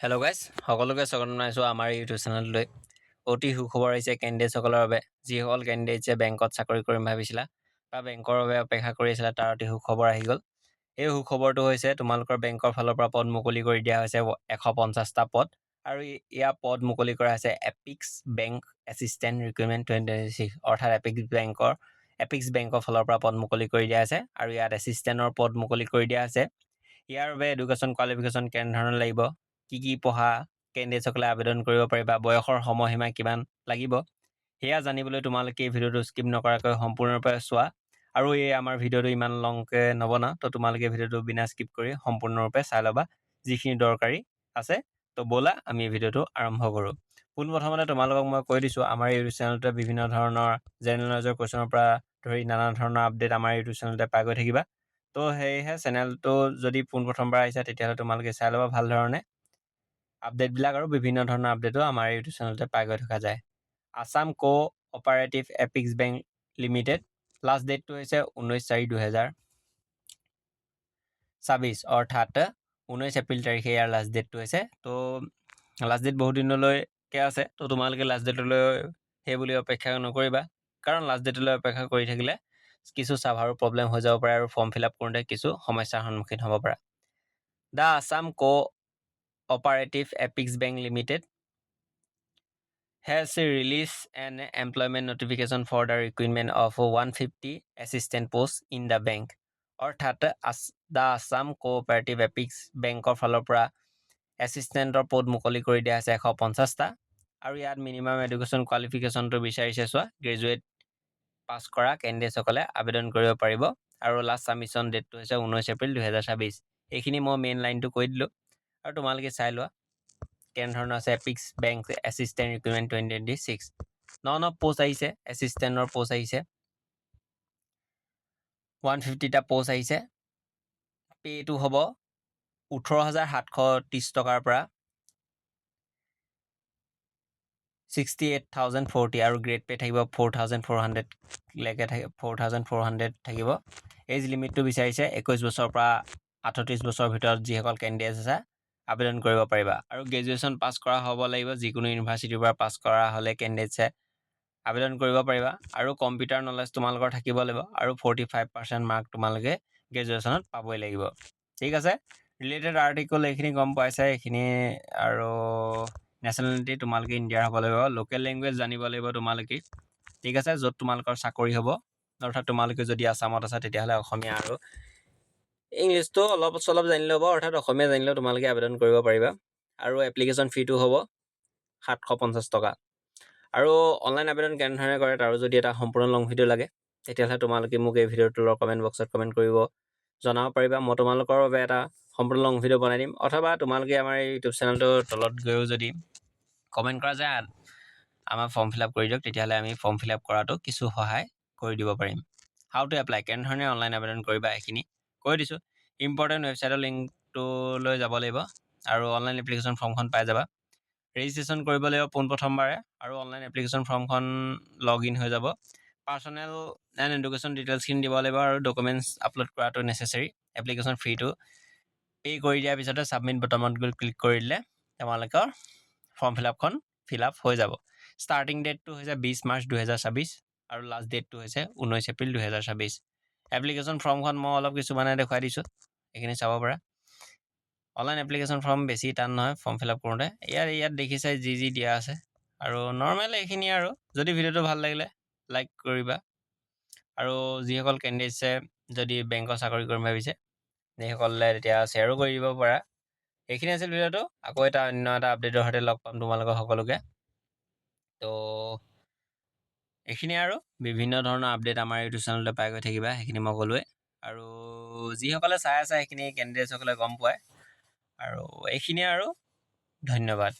Hello' guys সকলোকে স্বাগতম জনাইছোঁ আমাৰ ইউটিউব চেনেললৈ। অতি সুখবৰ আহিছে কেণ্ডিডেটসকলৰ বাবে। যিসকল কেণ্ডিডেটছে বেংকত চাকৰি কৰিম ভাবিছিলা বা বেংকৰ বাবে অপেক্ষা কৰি আছিলা, তাৰ অতি সুখবৰ আহি গ'ল। এই সুখবৰটো হৈছে তোমালোকৰ বেংকৰ ফালৰ পৰা পদ মুকলি কৰি দিয়া হৈছে 150টা পদ, আৰু ইয়াৰ পদ মুকলি কৰা হৈছে এপিক্স বেংক এছিষ্টেণ্ট ৰিক্ৰুইটমেণ্ট 2026, অৰ্থাৎ এপিক্স বেংকৰ ফালৰ পৰা পদ মুকলি কৰি দিয়া আছে। আৰু ইয়াত এছিষ্টেণ্টৰ পদ মুকলি কৰি দিয়া আছে। ইয়াৰ বাবে এডুকেশ্যন কোৱালিফিকেশ্যন কেনেধৰণৰ লাগিব, কি পঢ়া কেণ্ডিডেটসকলে আবেদন কৰিব পাৰিবা, বয়সৰ সময়সীমা কিমান লাগিব, সেয়া জানিবলৈ তোমালোকে এই ভিডিঅ'টো স্কিপ নকৰাকৈ সম্পূৰ্ণৰূপে চোৱা। আৰু এই আমাৰ ভিডিঅ'টো ইমান লংকৈ নবনা, তো তোমালোকে ভিডিঅ'টো বিনা স্কিপ কৰি সম্পূৰ্ণৰূপে চাই ল'বা যিখিনি দৰকাৰী আছে। তো ব'লা আমি ভিডিঅ'টো আৰম্ভ কৰোঁ। পোনপ্ৰথমতে তোমালোকক মই কৈ দিছোঁ, আমাৰ ইউটিউব চেনেলতে বিভিন্ন ধৰণৰ জেনেৰেল নলেজৰ কুৱেশ্যনৰ পৰা ধৰি নানা ধৰণৰ আপডেট আমাৰ ইউটিউব চেনেলতে পাই গৈ থাকিবা। তো সেয়েহে চেনেলটো যদি পোনপ্ৰথমবাৰ আহিছে তেতিয়াহ'লে তোমালোকে চাই ল'বা ভাল ধৰণে। আপডেটবিলাক আৰু বিভিন্ন ধৰণৰ আপডেটো আমাৰ ইউটিউব চেনেলতে পাই গৈ থকা যায়। Assam cooperative epics bank limited, last ডেটটো হৈছে 19/4/2026, অৰ্থাৎ 19 এপ্ৰিল তাৰিখে ইয়াৰ লাষ্ট ডেটটো হৈছে। তো লাষ্ট ডেট বহুত দিনলৈকে আছে। তো তোমালোকে লাষ্ট ডেটলৈ সেই বুলি অপেক্ষা নকৰিবা, কাৰণ লাষ্ট ডেটলৈ অপেক্ষা কৰি থাকিলে কিছু ছাৰ্ভাৰো প্ৰব্লেম হৈ যাব পাৰে আৰু ফৰ্ম ফিল আপ কৰোঁতে কিছু সমস্যাৰ সন্মুখীন হ'ব পাৰে। The Assam cooperative epics bank limited has released an employment notification for the recruitment of 150 assistant posts in the bank, অৰ্থাৎ দ্য আছাম কোঅপাৰেটিভ এপিক্স বেংকৰ ফালৰ পৰা এছিষ্টেণ্টৰ পদ মুকলি কৰি দিয়া হৈছে 150টা। আৰু ইয়াত মিনিমাম এডুকেশ্যন কোৱালিফিকেশ্যনটো বিচাৰিছে চোৱা, গ্ৰেজুৱেট পাছ কৰা কেণ্ডিডেটসকলে আবেদন কৰিব পাৰিব। আৰু লাষ্ট ছাবমিশ্যন ডেটটো হৈছে 19 এপ্ৰিল 2026। এইখিনি মই মেইন লাইনটো কৈ দিলোঁ, আৰু তোমালোকে চাই লোৱা কেনেধৰণৰ আছে। Epics bank assistant recruitment 2026, post আহিছে, এছিষ্টেণ্টৰ পষ্ট আহিছে 150টা পষ্ট আহিছে। পে'টো হ'ব 18,730 টকাৰ পৰা 68,040, আৰু গ্ৰেড পে' থাকিব 4,400 থাকিব। এজ লিমিটটো বিচাৰিছে 21 বছৰৰ পৰা 38 বছৰৰ ভিতৰত যিসকল কেণ্ডিডেট আছে আবেদন কৰিব পাৰিবা। আৰু গ্ৰেজুৱেশ্যন পাছ কৰা হ'ব লাগিব, যিকোনো ইউনিভাৰ্চিটিৰ পৰা পাছ কৰা হ'লে কেণ্ডিডেটছে আবেদন কৰিব পাৰিবা। আৰু কম্পিউটাৰ নলেজ তোমালোকৰ থাকিব লাগিব, আৰু 45% মাৰ্ক তোমালোকে গ্ৰেজুৱেশ্যনত পাবই লাগিব। ঠিক আছে, ৰিলেটেড আৰ্টিকল এইখিনি গম পাইছে এইখিনি। আৰু নেশ্যনেলিটি তোমালোকে ইণ্ডিয়াৰ হ'ব লাগিব, লোকেল লেংগুৱেজ জানিব লাগিব তোমালোকে। ঠিক আছে, য'ত তোমালোকৰ চাকৰি হ'ব, অৰ্থাৎ তোমালোকে যদি আছামত আছা তেতিয়াহ'লে অসমীয়া আৰু ইংলিছটো অলপ চলপ জানিলে হ'ব, অৰ্থাৎ অসমীয়া জানিলেও তোমালোকে আবেদন কৰিব পাৰিবা। আৰু এপ্লিকেশ্যন ফিটো হ'ব 750 টকা। আৰু অনলাইন আবেদন কেনেধৰণে কৰে তাৰো যদি এটা সম্পূৰ্ণ লং ভিডিঅ' লাগে তেতিয়াহ'লে তোমালোকে মোক এই ভিডিঅ'টোৰ কমেণ্ট বক্সত কমেণ্ট কৰিব জনাব পাৰিবা। মই তোমালোকৰ বাবে এটা সম্পূৰ্ণ লং ভিডিঅ' বনাই দিম, অথবা তোমালোকে আমাৰ এই ইউটিউব চেনেলটোৰ তলত গৈও যদি কমেণ্ট কৰা যায় আমাৰ ফৰ্ম ফিল আপ কৰি দিয়ক, তেতিয়াহ'লে আমি ফৰ্ম ফিল আপ কৰাটো কিছু সহায় কৰি দিব পাৰিম। হাউ টু এপ্লাই, কেনেধৰণে অনলাইন আবেদন কৰিবা এইখিনি কৈ দিছোঁ। ইম্পৰ্টেণ্ট ৱেবছাইটৰ লিংকটোলৈ যাব লাগিব, আৰু অনলাইন এপ্লিকেশ্যন ফৰ্মখন পাই যাবা। ৰেজিষ্ট্ৰেশ্যন কৰিব লাগিব পোনপ্ৰথমবাৰে, আৰু অনলাইন এপ্লিকেশ্যন ফৰ্মখন লগ ইন হৈ যাব। পাৰ্চনেল এণ্ড এডুকেশ্যন ডিটেইলছখিনি দিব লাগিব, আৰু ডকুমেণ্টছ আপলোড কৰাটো নেচেচাৰী। এপ্লিকেশ্যন ফিটো পে' কৰি দিয়াৰ পিছতে ছাবমিট বটমত গৈ ক্লিক কৰি দিলে তোমালোকৰ ফৰ্ম ফিল আপখন ফিল আপ হৈ যাব। ষ্টাৰ্টিং ডেটটো হৈছে 20 মাৰ্চ 2026, আৰু লাষ্ট ডেটটো হৈছে 19 এপ্ৰিল 2026। এপ্লিকেশ্যন ফৰ্মখন মই অলপ কিছুমানে দেখুৱাই দিছোঁ, এইখিনি চাব পাৰা। অনলাইন এপ্লিকেশ্যন ফৰ্ম বেছি টান নহয় ফৰ্ম ফিল আপ কৰোঁতে। ইয়াত দেখিছে যি দিয়া আছে, আৰু নৰ্মেল এইখিনি। আৰু যদি ভিডিঅ'টো ভাল লাগিলে লাইক কৰিবা, আৰু যিসকল কেণ্ডিডেটছে যদি বেংকৰ চাকৰি কৰিম ভাবিছে সেইসকলে তেতিয়া শ্বেয়াৰো কৰি দিব পাৰা। এইখিনি আছিল ভিডিঅ'টো। আকৌ অন্য এটা আপডেটৰ সৈতে লগ পাম তোমালোকৰ সকলোকে। তো এইখিনি, আৰু বিভিন্ন ধৰণৰ আপডেট আমাৰ ইউটিউব চেনেলতে পাই গৈ থাকিবা, সেইখিনি মই ক'লোৱে। আৰু যিসকলে চাই আছে সেইখিনি কেণ্ডিডেটসকলে গম পায়। আৰু এইখিনিয়ে, আৰু ধন্যবাদ।